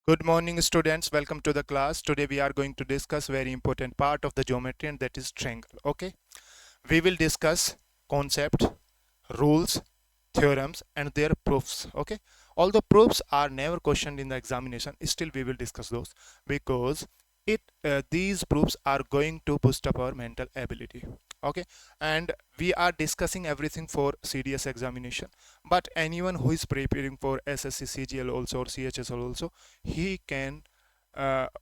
Good morning, students. Welcome to the class. Today we are going to discuss very important part of the geometry, and that is triangle. Okay, we will discuss concept, rules, theorems, and their proofs. Okay, although proofs are never questioned in the examination, still we will discuss those because these proofs are going to boost up our mental ability. Okay, and we are discussing everything for CDS examination, but anyone who is preparing for SSC CGL also or CHSL also, he can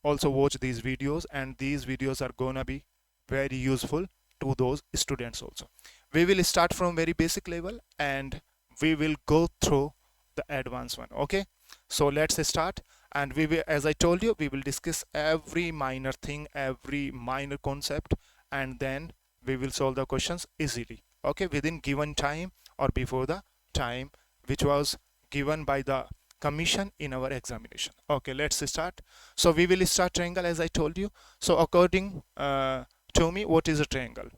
also watch these videos, and these videos are gonna be very useful to those students also. We will start from very basic level and we will go through the advanced one. Okay, so let's start, and we will, as I told you, we will discuss every minor thing, every minor concept, and then we will solve the questions easily, okay, within given time or before the time which was given by the commission in our examination. Okay, let's start. So we will start triangle, as I told you. So according to me, what is a triangle?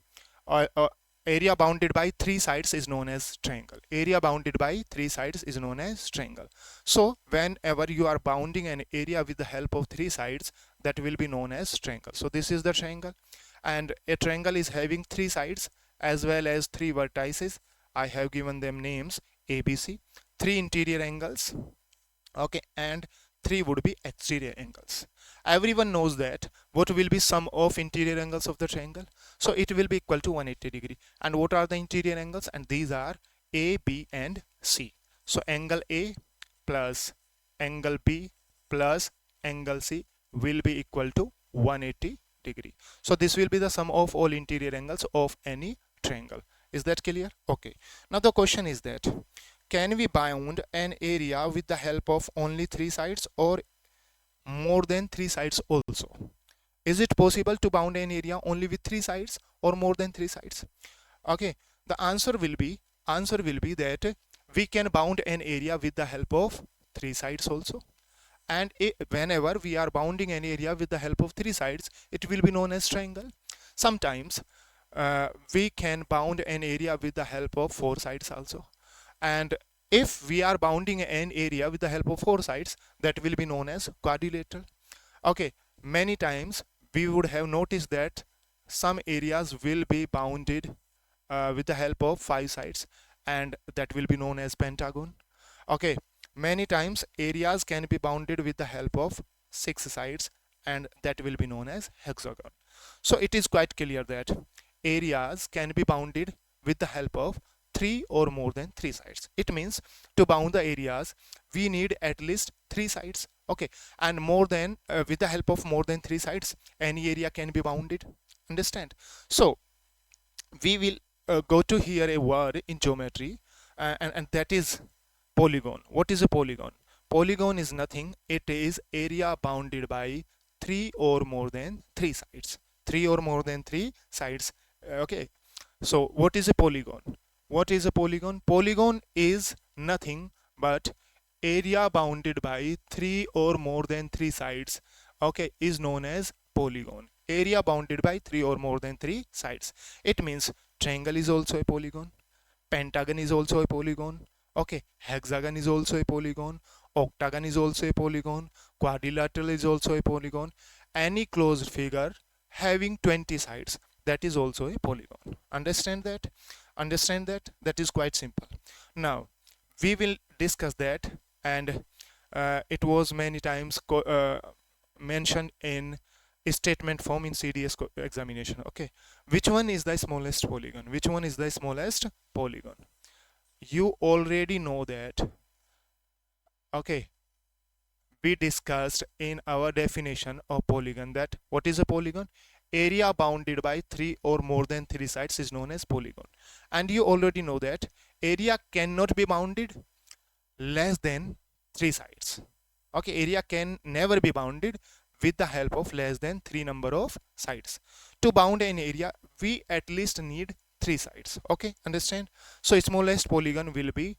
Area bounded by three sides is known as triangle. Area bounded by three sides is known as triangle. So whenever you are bounding an area with the help of three sides, that will be known as triangle. So this is the triangle, and a triangle is having three sides as well as three vertices. I have given them names ABC, three interior angles, okay, and three would be exterior angles. Everyone knows that what will be sum of interior angles of the triangle? So it will be equal to 180 degree. And what are the interior angles? And these are A, B and C. So angle A plus angle B plus angle C will be equal to 180 degree. So this will be the sum of all interior angles of any triangle. Is that clear? Okay. Now the question is that, can we bound an area with the help of only three sides or more than three sides also? Is it possible to bound an area only with three sides or more than three sides? Okay, the answer will be that we can bound an area with the help of three sides also. And whenever we are bounding an area with the help of three sides, it will be known as triangle. Sometimes we can bound an area with the help of four sides also. And if we are bounding an area with the help of four sides, that will be known as quadrilateral. Okay, many times we would have noticed that some areas will be bounded with the help of five sides, and that will be known as pentagon. Okay, many times areas can be bounded with the help of six sides, and that will be known as hexagon. So it is quite clear that areas can be bounded with the help of three or more than three sides. It means to bound the areas we need at least three sides. Okay, and more than with the help of more than three sides, any area can be bounded. Understand? So we will go to here a word in geometry, and that is polygon. What is a polygon? Polygon is nothing. It is area bounded by three or more than three sides. Three or more than three sides. Okay. So what is a polygon? What is a polygon? Polygon is nothing but area bounded by three or more than three sides. Okay, is known as polygon. Area bounded by three or more than three sides. It means triangle is also a polygon. Pentagon is also a polygon. Okay, hexagon is also a polygon. Octagon is also a polygon. Quadrilateral is also a polygon. Any closed figure having 20 sides, that is also a polygon. Understand that? Understand that? That is quite simple. Now we will discuss that, and it was many times mentioned in statement form in CDS examination. Okay, which one is the smallest polygon? Which one is the smallest polygon? You already know that. Okay, we discussed in our definition of polygon that what is a polygon? Area bounded by three or more than three sides is known as polygon. And you already know that area cannot be bounded less than three sides. Okay, area can never be bounded with the help of less than three number of sides. To bound an area, we at least need three sides. Okay, understand? So smallest polygon will be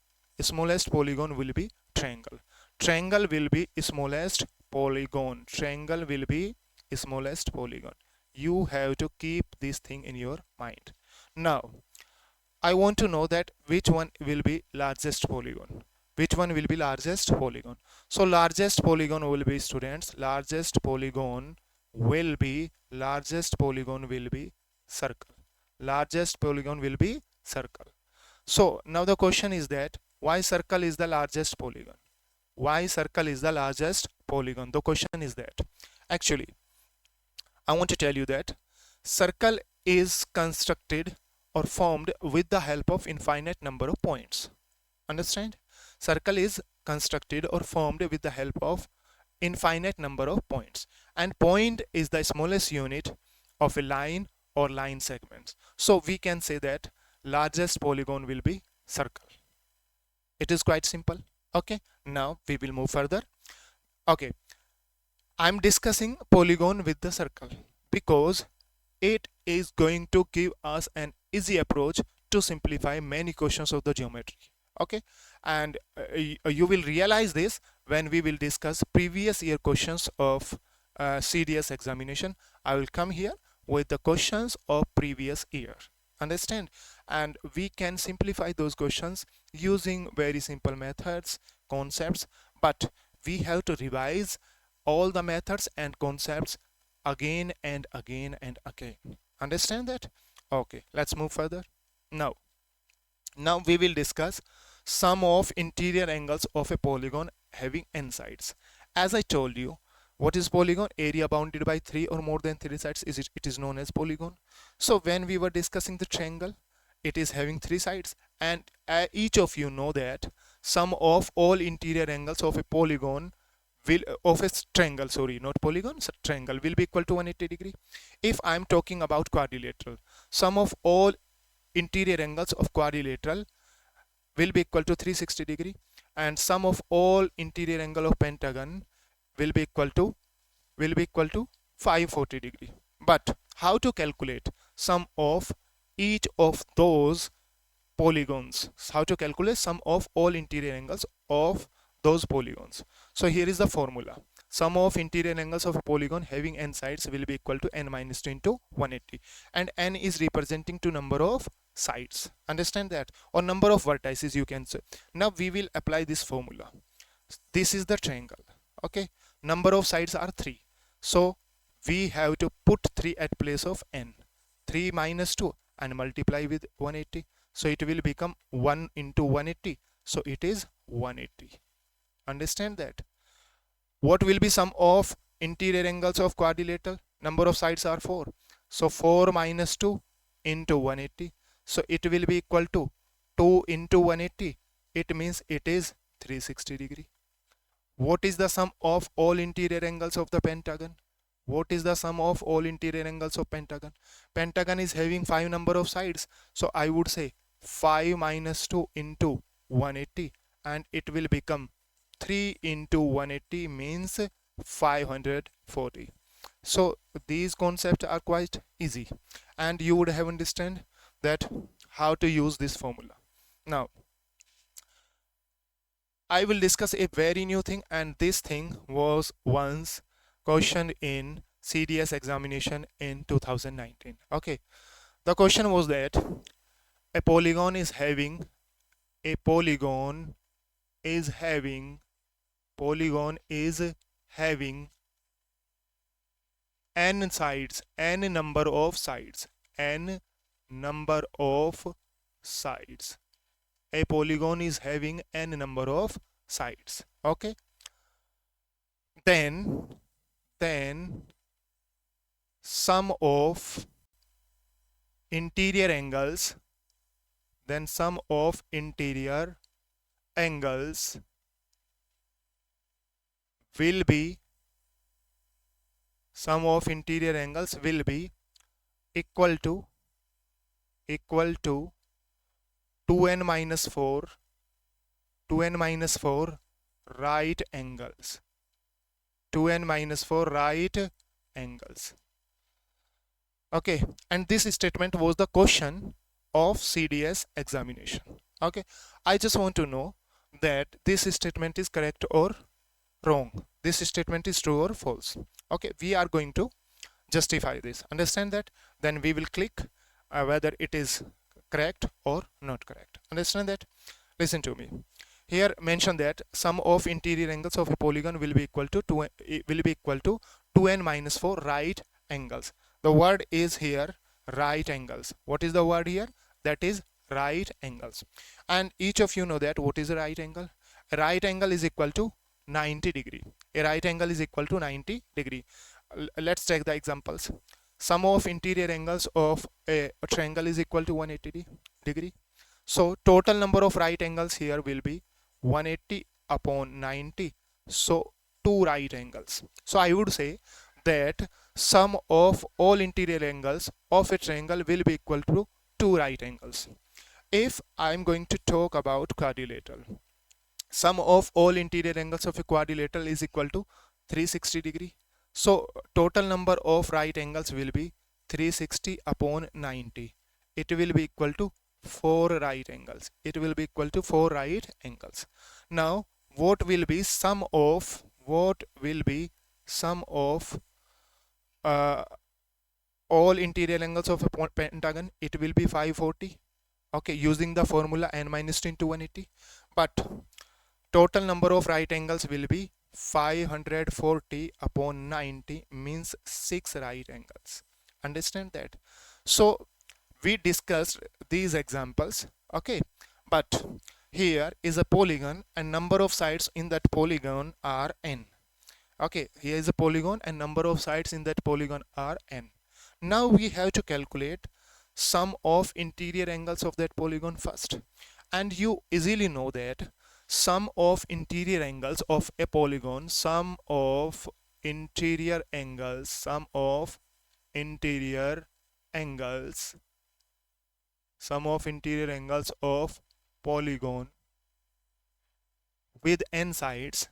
triangle. Triangle will be smallest polygon. Triangle will be smallest polygon. You have to keep this thing in your mind. Now I want to know that which one will be largest polygon. Which one will be largest polygon? So largest polygon will be, students, largest polygon will be circle. Largest polygon will be circle. So now the question is that why circle is the largest polygon? Why circle is the largest polygon? The question is that actually I want to tell you that circle is constructed or formed with the help of infinite number of points. Understand? Circle is constructed or formed with the help of infinite number of points, and point is the smallest unit of a line or line segments. So we can say that largest polygon will be circle. It is quite simple. Okay, now we will move further. Okay, I'm discussing polygon with the circle because it is going to give us an easy approach to simplify many questions of the geometry. Okay, and you will realize this when we will discuss previous year questions of CDS examination. I will come here with the questions of previous year. Understand? And we can simplify those questions using very simple methods, concepts, but we have to revise all the methods and concepts again and again and again. Understand that? Okay, let's move further. Now we will discuss sum of interior angles of a polygon having n sides. As I told you, what is polygon? Area bounded by 3 or more than 3 sides, it is known as polygon. So when we were discussing the triangle, it is having 3 sides, and each of you know that sum of all interior angles of a polygon will of a triangle, sorry, not polygon, so triangle will be equal to 180 degree. If I am talking about quadrilateral, sum of all interior angles of quadrilateral will be equal to 360 degree, and sum of all interior angle of pentagon will be equal to 540 degree. But how to calculate sum of each of those polygons? How to calculate sum of all interior angles of those polygons? So here is the formula. Sum of interior angles of a polygon having n sides will be equal to n minus 2 into 180, and n is representing to number of sides. Understand that? Or number of vertices, you can say. Now we will apply this formula. This is the triangle. Okay, number of sides are 3, so we have to put 3 at place of n. 3 minus 2 and multiply with 180, so it will become 1 into 180, so it is 180. Understand that? What will be sum of interior angles of quadrilateral? Number of sides are 4, so 4 minus 2 into 180, so it will be equal to 2 into 180. It means it is 360 degree. What is the sum of all interior angles of the pentagon? What is the sum of all interior angles of pentagon? Pentagon is having 5 number of sides, so I would say 5 minus 2 into 180, and it will become 3 into 180 means 540. So these concepts are quite easy, and you would have understand that how to use this formula. Now I will discuss a very new thing, and this thing was once questioned in CDS examination in 2019. Okay, the question was that a polygon is having n sides, n number of sides. A polygon is having n number of sides. Okay, then sum of interior angles will be equal to 2n minus 4 right angles. 2n minus 4 right angles. Okay, and this statement was the question of CDS examination. Okay, I just want to know that this statement is correct or wrong. This statement is true or false. Okay, we are going to justify this. Understand that? Then we will click whether it is correct or not correct. Understand that? Listen to me. here mention that sum of interior angles of a polygon will be equal to 2n minus 4 right angles. The word is here right angles. What is the word here? That is right angles. And each of you know that what is a right angle? A right angle is equal to 90 degree. A right angle is equal to 90 degree. Let's take the examples. Sum of interior angles of a triangle is equal to 180 degree. So total number of right angles here will be 180 upon 90. So two right angles. So I would say that sum of all interior angles of a triangle will be equal to two right angles. If I'm going to talk about quadrilateral, sum of all interior angles of a quadrilateral is equal to 360 degree. So total number of right angles will be 360 upon 90. It will be equal to 4 right angles. It will be equal to 4 right angles. Now what will be sum of uh, all interior angles of a pentagon? It will be 540. Okay, using the formula n minus 2 into 180. But total number of right angles will be 540 upon 90, means 6 right angles. Understand that? So we discussed these examples. Okay, but here is a polygon and number of sides in that polygon are n. Okay, here is a polygon and number of sides in that polygon are n. Now we have to calculate sum of interior angles of that polygon first. And you easily know that sum of interior angles of a polygon, sum of interior angles of polygon with n sides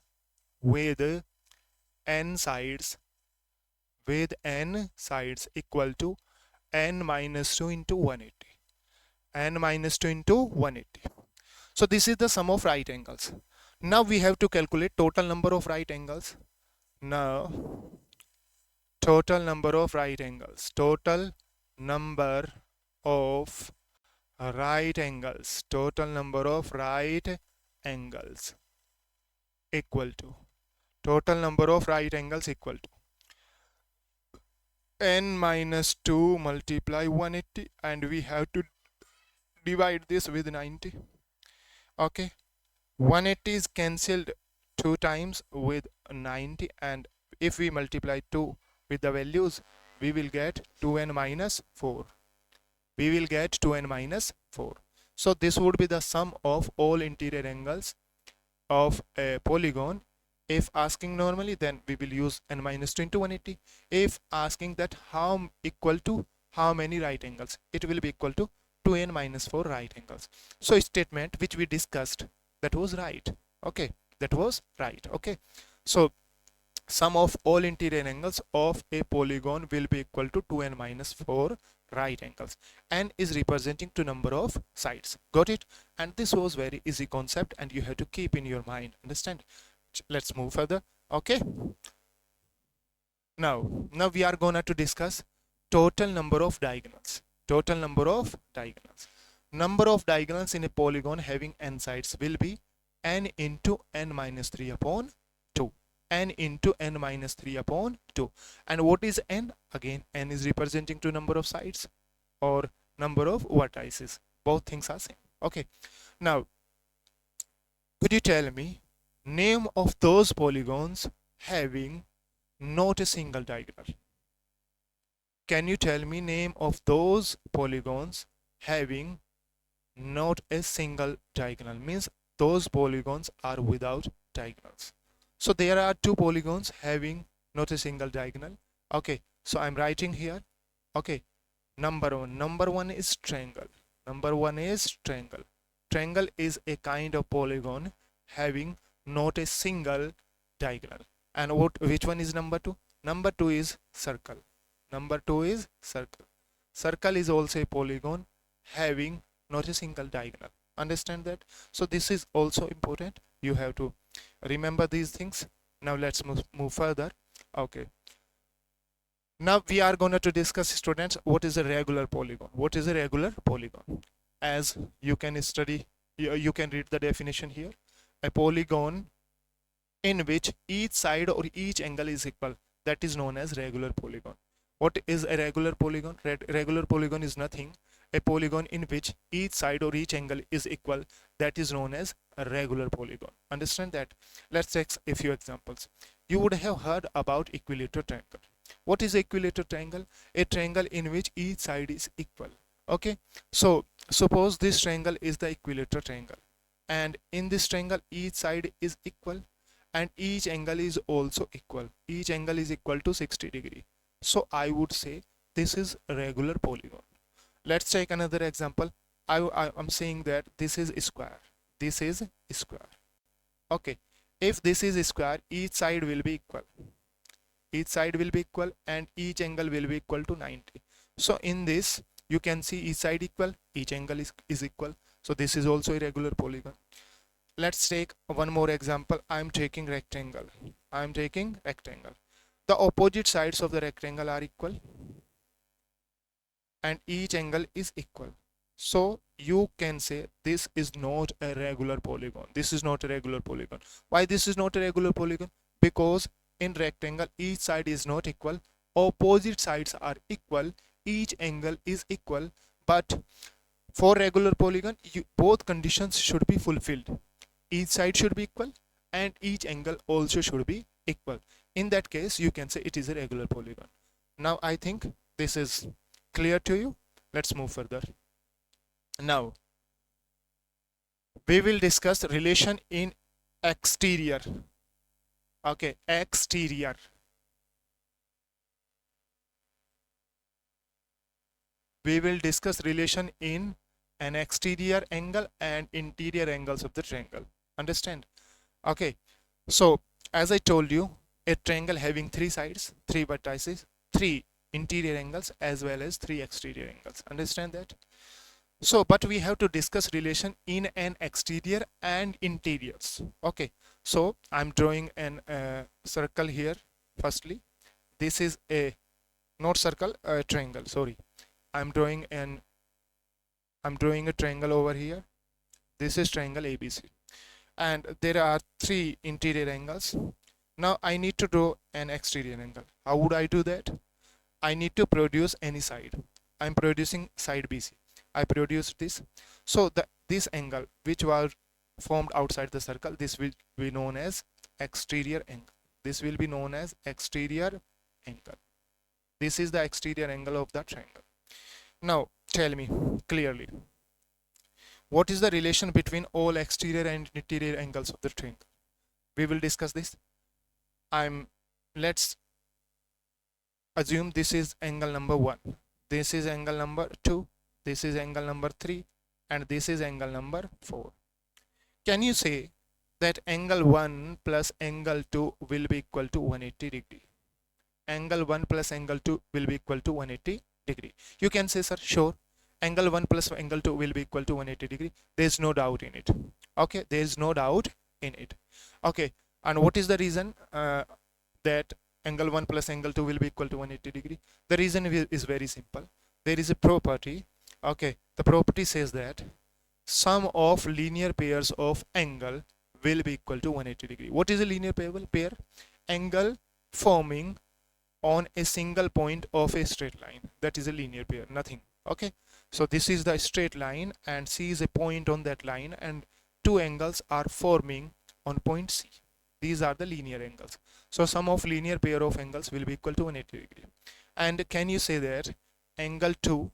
equal to n minus 2 into 180. So this is the sum of right angles. Now we have to calculate total number of right angles. Now total number of right angles equal to n minus 2 multiply 180, and we have to divide this with 90. Okay, 180 is cancelled 2 times with 90, and if we multiply 2 with the values, we will get 2n minus 4. So this would be the sum of all interior angles of a polygon. If asking normally, then we will use n minus 2 into 180. If asking that how equal to how many right angles, it will be equal to 2n minus 4 right angles. So statement which we discussed, that was right. Okay, that was right. Okay, so sum of all interior angles of a polygon will be equal to 2n minus 4 right angles. N is representing to number of sides. Got it? And this was very easy concept and you have to keep in your mind. Understand? Let's move further. Okay, now we are gonna to discuss total number of diagonals. Number of diagonals in a polygon having n sides will be n into n minus 3 upon 2. N into n minus 3 upon 2. And what is n? Again, n is representing to number of sides or number of vertices. Both things are same. Okay, now could you tell me name of those polygons having not a single diagonal? Can you tell me name of those polygons having not a single diagonal? Means those polygons are without diagonals. So there are two polygons having not a single diagonal. Okay, so I'm writing here. Okay, number one is triangle. Triangle is a kind of polygon having not a single diagonal. And which one is number two? Number two is circle. Circle is also a polygon having not a single diagonal. Understand that? So this is also important. You have to remember these things. Now let's move further. Okay, now we are going to discuss, students, what is a regular polygon. As you can study, you can read the definition here. A polygon in which each side or each angle is equal, that is known as regular polygon. What is a regular polygon? Regular polygon is nothing. A polygon in which each side or each angle is equal, that is known as a regular polygon. Understand that? Let's take a few examples. You would have heard about equilateral triangle. What is equilateral triangle? A triangle in which each side is equal. Okay, so suppose this triangle is the equilateral triangle, and in this triangle each side is equal and each angle is also equal. Each angle is equal to 60 degree. So I would say this is a regular polygon. Let's take another example. I'm saying that this is square. This is square. Okay. If this is square, each side will be equal. Each side will be equal and each angle will be equal to 90. So in this, you can see each side equal, each angle is equal. So this is also a regular polygon. Let's take one more example. I'm taking rectangle. I'm taking rectangle. The opposite sides of the rectangle are equal and each angle is equal. So you can say this is not a regular polygon. This is not a regular polygon. Why this is not a regular polygon? Because in rectangle each side is not equal. Opposite sides are equal. Each angle is equal. But for regular polygon, both conditions should be fulfilled. Each side should be equal and each angle also should be equal. In that case, you can say it is a regular polygon. Now I think this is clear to you. Let's move further. Now we will discuss relation in exterior. Okay, exterior. We will discuss relation in an exterior angle and interior angles of the triangle. Understand? Okay, so as I told you, a triangle having three sides, three vertices, three interior angles as well as three exterior angles. Understand that? So but we have to discuss relation in an exterior and interiors. Okay, so I'm drawing an circle here. Firstly, this is a not circle, a triangle, sorry. I'm drawing a triangle over here. This is triangle ABC and there are three interior angles. Now I need to draw an exterior angle. How would I do that? I need to produce any side. I'm producing side BC. I produced this. So this angle which was formed outside the circle, this will be known as exterior angle. This will be known as exterior angle. This is the exterior angle of the triangle. Now tell me clearly, what is the relation between all exterior and interior angles of the triangle? We will discuss this. Let's assume this is angle number 1. This is angle number 2. This is angle number 3. And this is angle number 4. Can you say that angle 1 plus angle 2 will be equal to 180 degree? Angle 1 plus angle 2 will be equal to 180 degree. You can say, sir, sure. Angle 1 plus angle 2 will be equal to 180 degree. There is no doubt in it. Okay, there is no doubt in it. Okay, and what is the reason that angle 1 plus angle 2 will be equal to 180 degree? The reason is very simple. There is a property. Okay, the property says that sum of linear pairs of angle will be equal to 180 degree. What is a linear pair? Angle forming on a single point of a straight line. That is a linear pair, nothing. Okay, so this is the straight line and C is a point on that line and two angles are forming on point C. These are the linear angles. So sum of linear pair of angles will be equal to 180 degree. And can you say that angle 2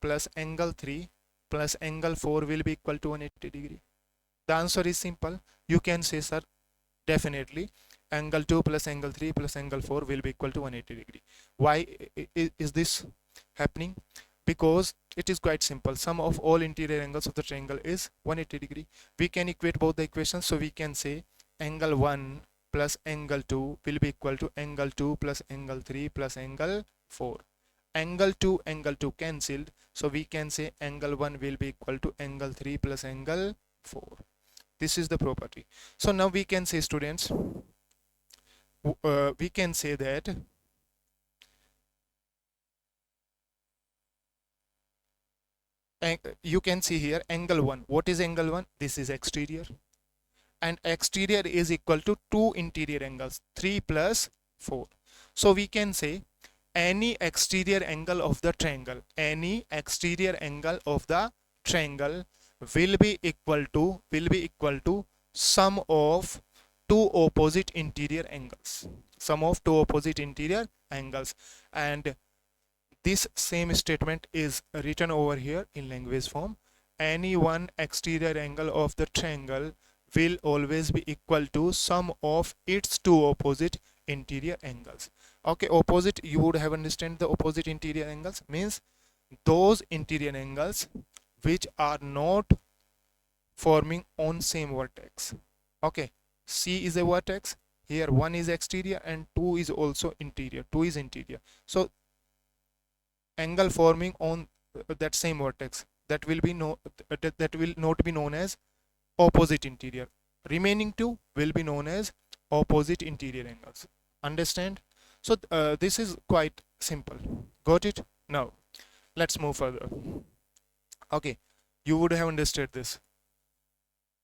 plus angle 3 plus angle 4 will be equal to 180 degree? The answer is simple. You can say, sir, definitely angle 2 plus angle 3 plus angle 4 will be equal to 180 degree. Why is this happening? Because it is quite simple. Sum of all interior angles of the triangle is 180 degree. We can equate both the equations, so we can say angle 1 plus angle 2 will be equal to angle 2 plus angle 3 plus angle 4. Angle 2 cancelled, so we can say angle 1 will be equal to angle 3 plus angle 4. This is the property. So now we can say, students, we can say that you can see here angle 1. What is angle 1? This is exterior. and exterior is equal to 2 interior angles, 3 plus 4. So we can say any exterior angle of the triangle, any exterior angle of the triangle will be equal to sum of two opposite interior angles, sum of two opposite interior angles. And this same statement is written over here in language form. Any one exterior angle of the triangle will always be equal to sum of its two opposite interior angles. Okay, opposite, you would have understand the opposite interior angles means those interior angles which are not forming on same vertex. Okay, C is a vertex, here one is exterior and two is also interior, two is interior. So angle forming on that same vertex, that will be that will not be known as opposite interior. Remaining two will be known as opposite interior angles. Understand? So this is quite simple. Got it? Now let's move further. Okay, you would have understood this.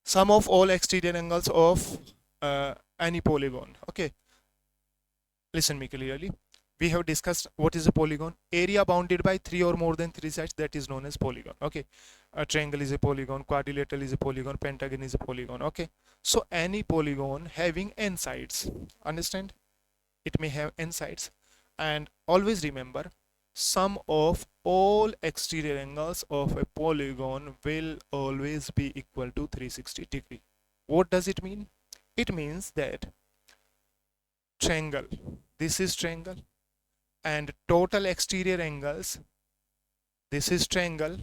Sum of all exterior angles of any polygon. Okay, listen me clearly. We have discussed what is a polygon. Area bounded by three or more than three sides, that is known as polygon. Okay, a triangle is a polygon, quadrilateral is a polygon, pentagon is a polygon. Okay, so any polygon having n sides, understand, it may have n sides. And always remember, sum of all exterior angles of a polygon will always be equal to 360 degree. What does it mean? It means that triangle, this is triangle, and total exterior angles, this is triangle,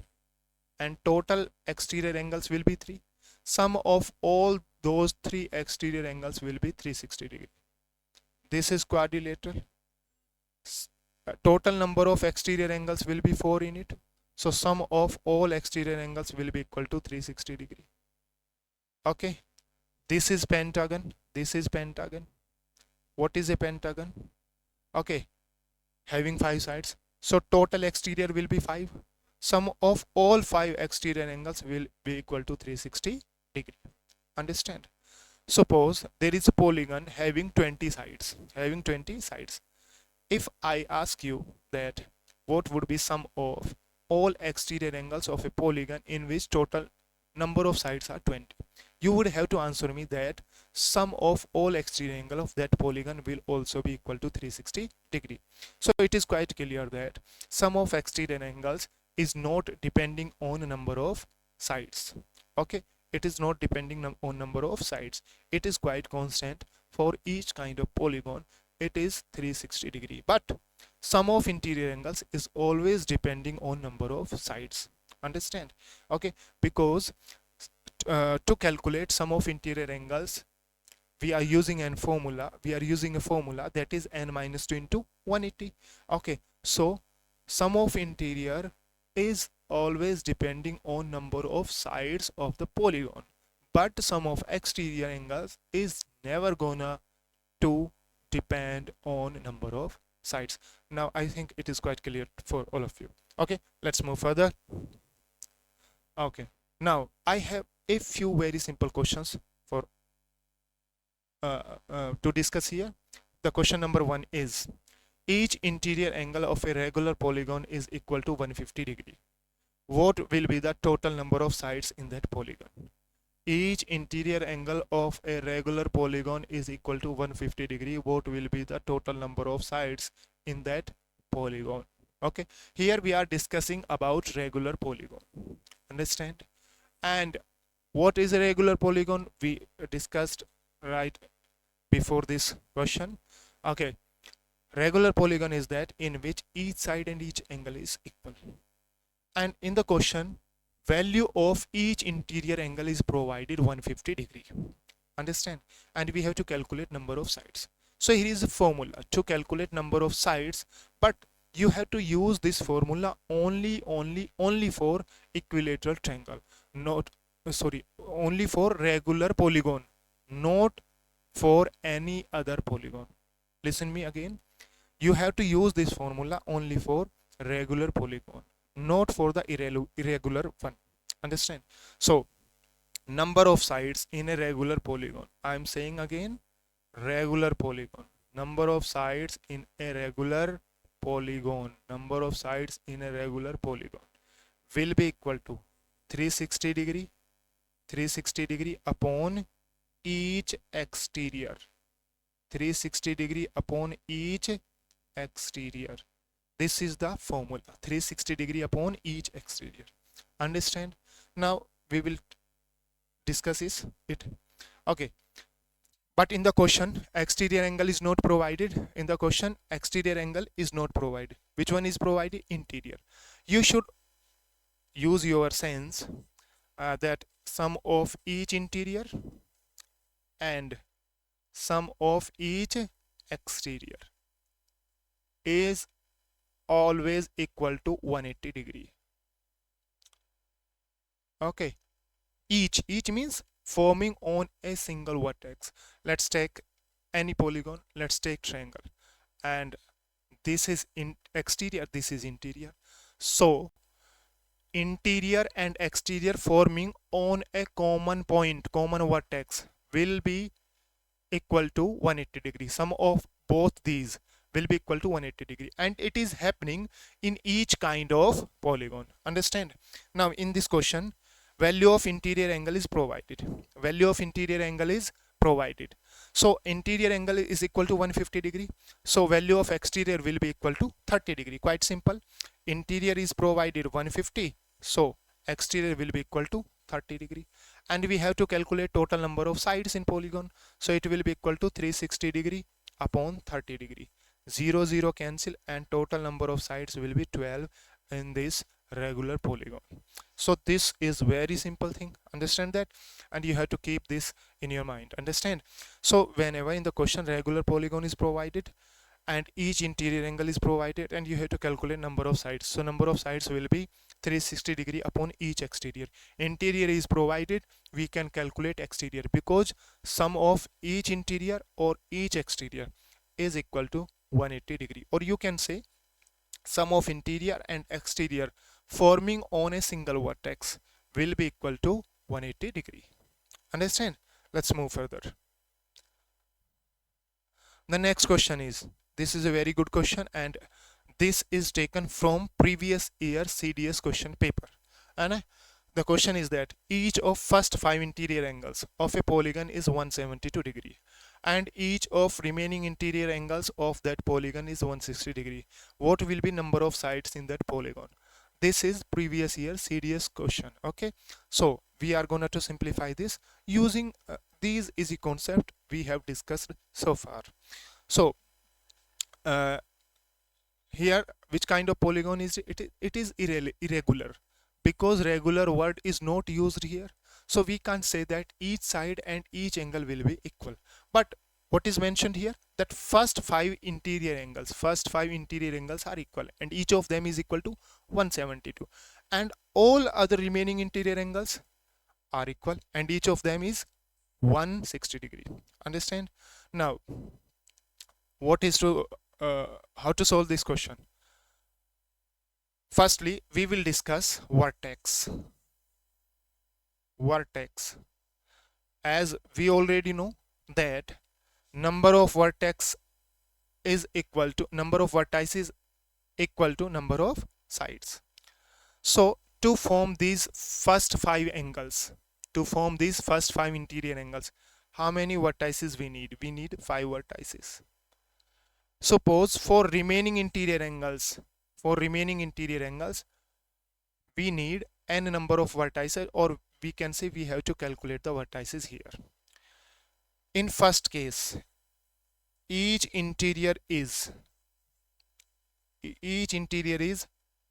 and total exterior angles will be 3. Sum of all those 3 exterior angles will be 360 degree. This is quadrilateral. Total number of exterior angles will be 4 in it. So sum of all exterior angles will be equal to 360 degree. Okay, this is pentagon, this is pentagon. What is a pentagon? Okay, having 5 sides. So total exterior will be 5. Sum of all 5 exterior angles will be equal to 360 degree. Understand? Suppose there is a polygon having 20 sides, having 20 sides. If I ask you that what would be sum of all exterior angles of a polygon in which total number of sides are 20, you would have to answer me that sum of all exterior angle of that polygon will also be equal to 360 degree. So it is quite clear that sum of exterior angles is not depending on number of sides. Okay, it is not depending on number of sides. It is quite constant for each kind of polygon. It is 360 degree, but sum of interior angles is always depending on number of sides. Understand? Okay, because to calculate sum of interior angles, we are using a formula that is n minus 2 into 180. Okay, so sum of interior is always depending on number of sides of the polygon, but sum of exterior angles is never gonna to depend on number of sides. Now I think it is quite clear for all of you. Okay, let's move further. Okay, now I have a few very simple questions for to discuss here. The question number 1 is, each interior angle of a regular polygon is equal to 150 degree. What will be the total number of sides in that polygon? Each interior angle of a regular polygon is equal to 150 degree. What will be the total number of sides in that polygon? Okay, here we are discussing about regular polygon. Understand? And what is a regular polygon? We discussed right before this question. Okay, regular polygon is that in which each side and each angle is equal. And in the question, value of each interior angle is provided 150 degree. Understand? And we have to calculate number of sides. So here is a formula to calculate number of sides, but you have to use this formula only for equilateral triangle, not only for regular polygon, not for any other polygon. Listen me again, you have to use this formula only for regular polygon, not for the irregular one. Understand? So number of sides in a regular polygon. I am saying again, regular polygon. Number of sides in a regular polygon. Number of sides in a regular polygon will be equal to 360 degree, 360 degree upon each exterior. 360 degree upon each exterior. This is the formula, 360 degree upon each exterior. Understand? Now we will discuss it. Okay, but in the question exterior angle is not provided. In the question exterior angle is not provided. Which one is provided? Interior. You should use your sense that sum of each interior and sum of each exterior is always equal to 180 degree. Okay, each means forming on a single vertex. Let's take any polygon, let's take triangle, and this is in exterior, this is interior. So interior and exterior forming on a common point, common vertex will be equal to 180 degree. Sum of both these will be equal to 180 degree, and it is happening in each kind of polygon. Understand? Now in this question value of interior angle is provided. Value of interior angle is provided. So interior angle is equal to 150 degree. So value of exterior will be equal to 30 degree. Quite simple. Interior is provided 150. So exterior will be equal to 30 degree. And we have to calculate total number of sides in polygon. So it will be equal to 360 degree upon 30 degree. 0, 0 cancel, and total number of sides will be 12 in this regular polygon. So this is very simple thing. Understand that? And you have to keep this in your mind. Understand? So whenever in the question regular polygon is provided and each interior angle is provided, and you have to calculate number of sides. So number of sides will be 360 degree upon each exterior. Interior is provided, we can calculate exterior, because sum of each interior or each exterior is equal to 180 degree. Or you can say sum of interior and exterior forming on a single vertex will be equal to 180 degree. Understand? Let's move further. The next question is, this is a very good question, and this is taken from previous year CDS question paper. And the question is that each of first 5 interior angles of a polygon is 172 degree, and each of remaining interior angles of that polygon is 160 degree. What will be number of sides in that polygon? This is previous year CDS question. Okay, so we are going to simplify this using these easy concept we have discussed so far. So here which kind of polygon is it? It is irregular, because regular word is not used here. So we can't say that each side and each angle will be equal. But what is mentioned here, that first 5 interior angles are equal, and each of them is equal to 172, and all other remaining interior angles are equal, and each of them is 160 degree. Understand? Now what is to how to solve this question? Firstly, we will discuss vertex. As we already know that number of vertex is equal to number of vertices equal to number of sides. So to form these first 5 angles, to form these first 5 interior angles, how many vertices we need? We need 5 vertices. Suppose for remaining interior angles, we need n number of vertices, or we can say we have to calculate the vertices here. In first case, each interior is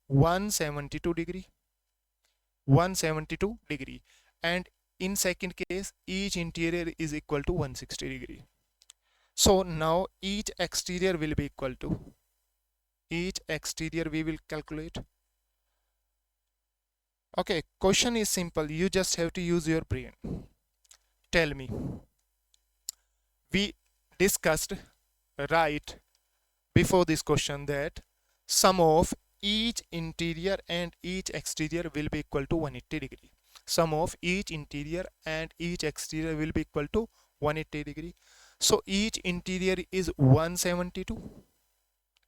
172 degree, and in second case each interior is equal to 160 degree. So now each exterior will be equal to, each exterior we will calculate. Okay, question is simple, you just have to use your brain. Tell me, we discussed right before this question that sum of each interior and each exterior will be equal to 180 degree. sum of each interior and each exterior will be equal to 180 degree. So each interior is 172.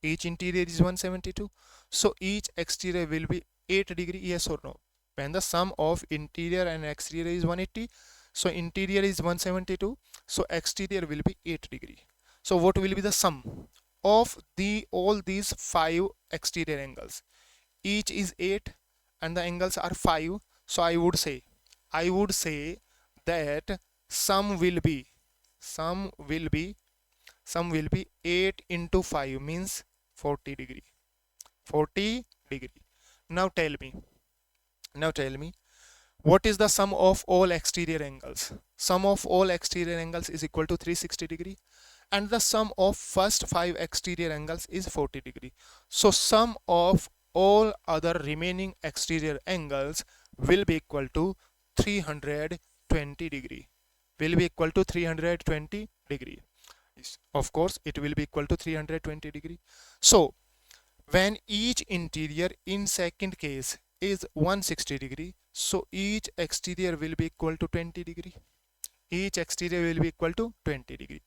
Each interior is 172. So each exterior will be 8 degree, yes or no? When the sum of interior and exterior is 180, so interior is 172, so exterior will be 8 degree. So what will be the sum of all these 5 exterior angles? Each is 8 and the angles are 5. So I would say that sum will be sum will be sum will be 8 into 5 means 40 degree. 40 degree. Now tell me, now tell me, what is the sum of all exterior angles? Sum of all exterior angles is equal to 360 degree, and the sum of first 5 exterior angles is 40 degree. So sum of all other remaining exterior angles will be equal to 320 degree. Will be equal to 320 degree. Of course, it will be equal to 320 degree. So when each interior in second case is 160 degree, so each exterior will be equal to 20 degree. Each exterior will be equal to 20 degree.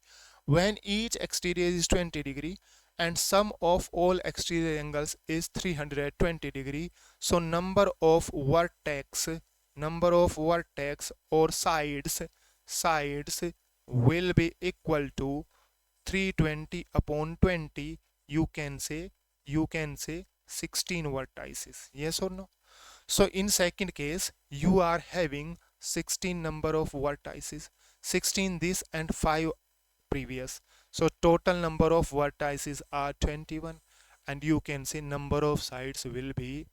When each exterior is 20 degree and sum of all exterior angles is 320 degree, so number of vertex or sides will be equal to 320 upon 20. You can say 16 vertices, yes or no? So in second case you are having 16 number of vertices, 16 this and 5 previous. So total number of vertices are 21, and you can say number of sides will be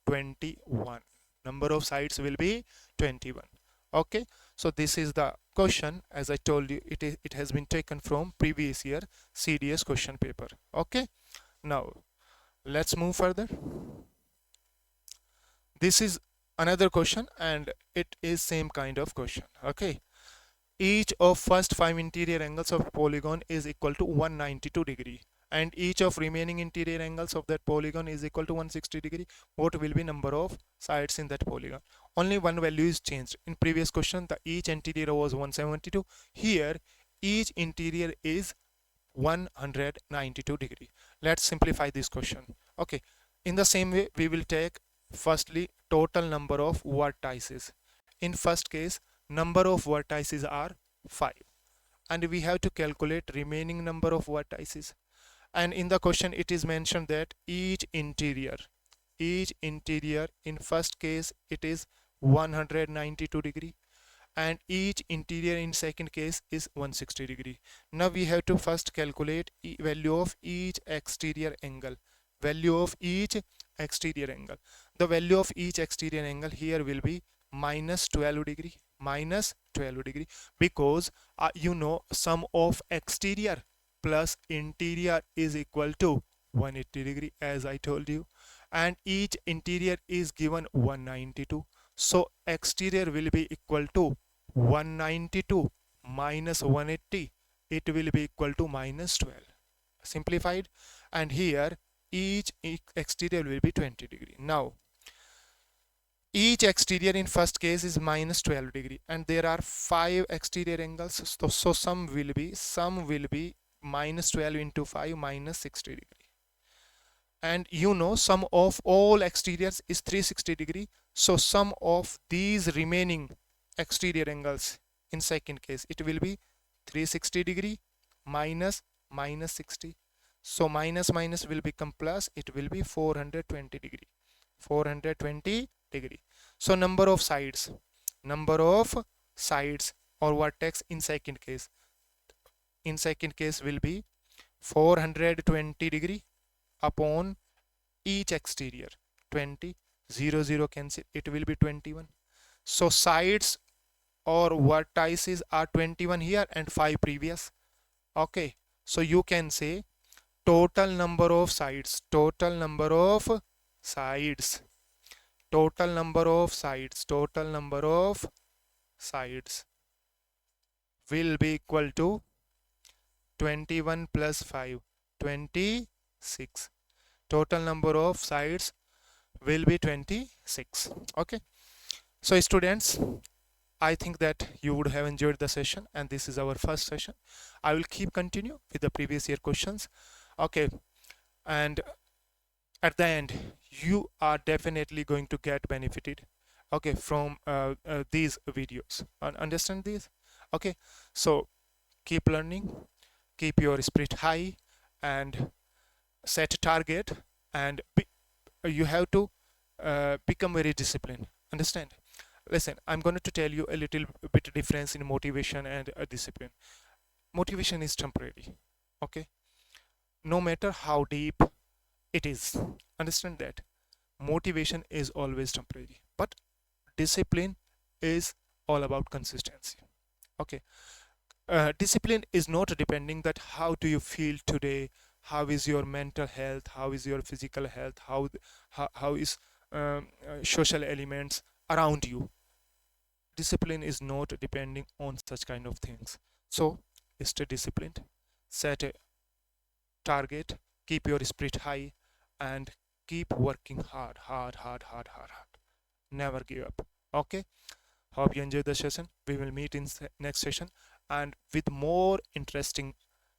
21. Number of sides will be 21. Okay, so this is the question. As I told you, it has been taken from previous year CDS question paper. Okay, now let's move further. This is another question and it is same kind of question. Okay, each of first 5 interior angles of polygon is equal to 192 degree, and each of remaining interior angles of that polygon is equal to 160 degree. What will be number of sides in that polygon? Only one value is changed. In previous question the each interior was 172. Here each interior is 192 degree. Let's simplify this question. Okay, in the same way we will take firstly total number of vertices. In first case number of vertices are 5, and we have to calculate remaining number of vertices. And in the question it is mentioned that each interior in first case it is 192 degree, and each interior in second case is 160 degree. Now we have to first calculate value of each exterior angle. Value of each exterior angle. The value of each exterior angle here will be minus 12 degree. Minus 12 degree, because you know sum of exterior plus interior is equal to 180 degree, as I told you, and each interior is given 192. So exterior will be equal to 192 minus 180. It will be equal to minus 12. Simplified. And here each exterior will be 20 degree. Now each exterior in first case is minus 12 degree, and there are 5 exterior angles. So sum will be minus 12 into 5 minus 60 degree. And you know sum of all exteriors is 360 degree. So sum of these remaining exterior angles in second case it will be 360 degree minus minus 60. So minus minus will become plus, it will be 420 degree. 420 degree. So number of sides or vertex in second case will be 420 degree upon each exterior. 20, 0 0 cancel, it will be 21. So sides or vertices are 21 here and 5 previous. Okay, so you can say total number of sides will be equal to 21 plus 5, 26. Total number of sides will be 26. Okay, so students, I think that you would have enjoyed the session, and this is our first session. I will keep continue with the previous year questions. Okay, and at the end you are definitely going to get benefited, okay, from these videos. Understand this? Okay, so keep learning, keep your spirit high, and set a target, and you have to become very disciplined. Understand? Listen, I'm going to tell you a little bit difference in motivation and discipline. Motivation is temporary, okay, no matter how deep it is. Understand that motivation is always temporary, but discipline is all about consistency. Okay, discipline is not depending that how do you feel today, how is your mental health, how is your physical health, how is social elements around you. Discipline is not depending on such kind of things. So stay disciplined, set a target, keep your spirit high, and keep working hard. Never give up. Okay, hope you enjoyed the session. We will meet in next session, and with more interesting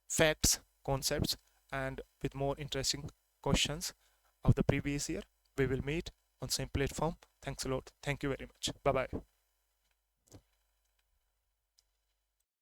facts, concepts, and with more interesting questions of the previous year. We will meet on same platform. Thanks a lot. Thank you very much. Bye bye.